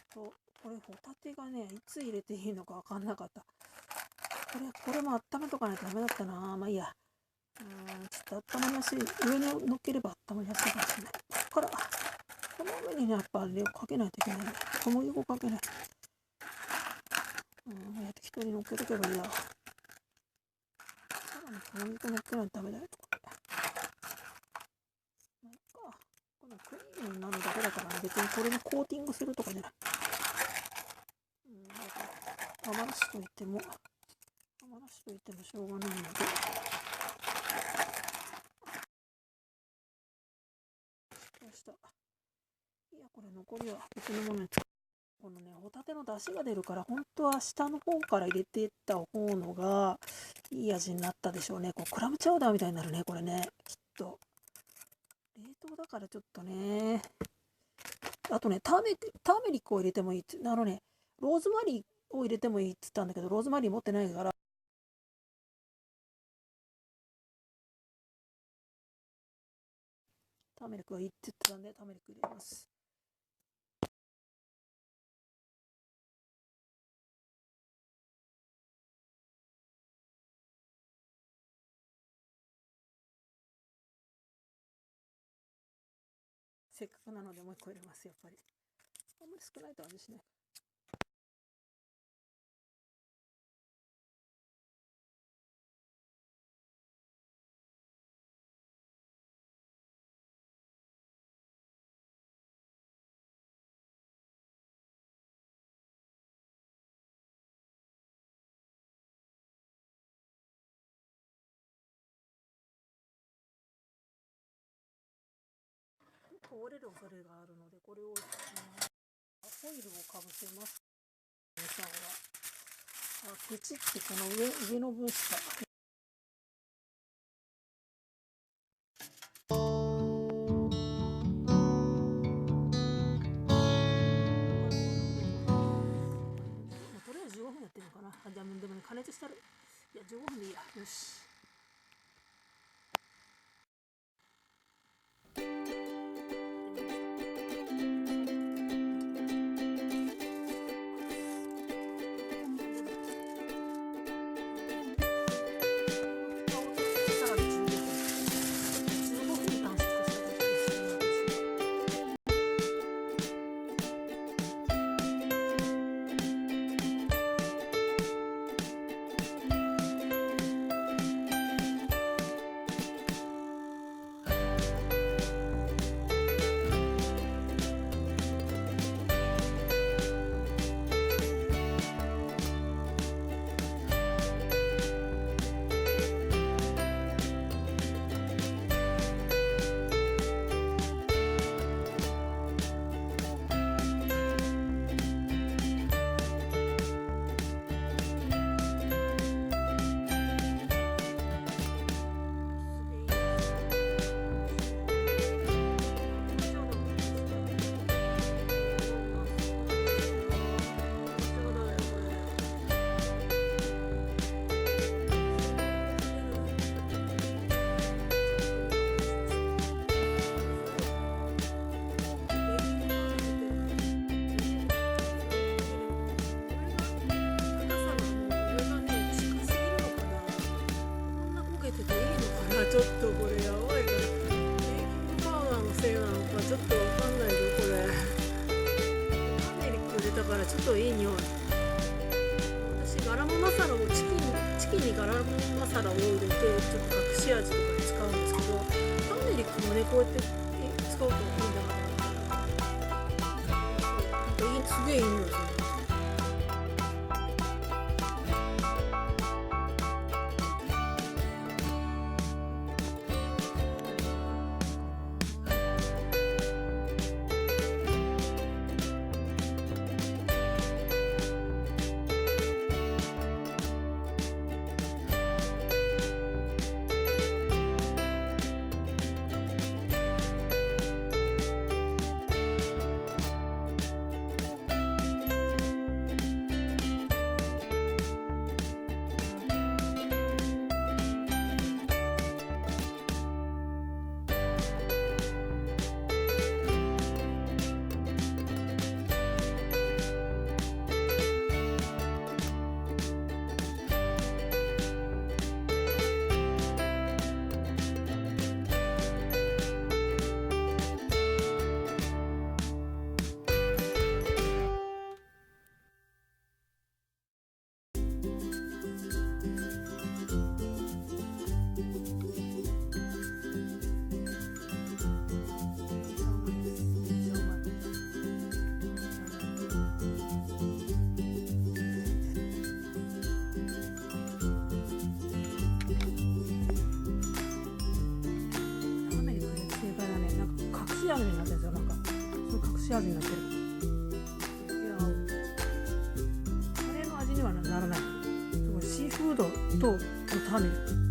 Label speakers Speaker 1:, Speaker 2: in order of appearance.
Speaker 1: と、これホタテがね、いつ入れていいのか分かんなかった。これも温めとかないとダメだったな。まあいいや。ちょっと温まりやすい。上に乗っければ温まりやすいかもしれない。この上にね、やっぱあれをかけないといけないね。小麦粉かけない。適当に乗っけとけばいいや。さらに小麦粉乗っけないとダメだよ。まあいいか。このクリームになるだけだからね、別にこれにコーティングするとかじゃない。余らしといてもしょうがないので。いや、これ残りは別のものに使う。このね、ホタテの出汁が出るから、本当は下の方から入れていった方のがいい味になったでしょうね。こうクラムチャウダーみたいになるね、これね、きっと。冷凍だからちょっとね。あとね、ターメリックを入れてもいいって、ローズマリーを入れてもいいって言ったんだけど、ローズマリー持ってないから、ターメリックがいいって言ってたんで、ターメリック入れます。せっかくなのでもう一個入れます、やっぱり。あんまり少ないと味しない。折れる恐れがあるので、これを、ホイルをかぶせます。さんはプチってこの上の分しか。とりあえず15分やってるのかな。じゃあでもね、加熱したら、いや15分でいいや。よし。ちょっとこれやばいから、ベーキングパウダーのせいなのかちょっとわかんないぞこれ。ターメリック入れたからちょっといい匂い。私ガラムマサラをチキンにガラムマサラを入れてちょっと隠し味とかに使うんですけど、ターメリックもねこうやって使うといいんだから、すげえいい匂いする。し味になってる。いや、カレーの味にはならない。すごいシーフードとターメリック。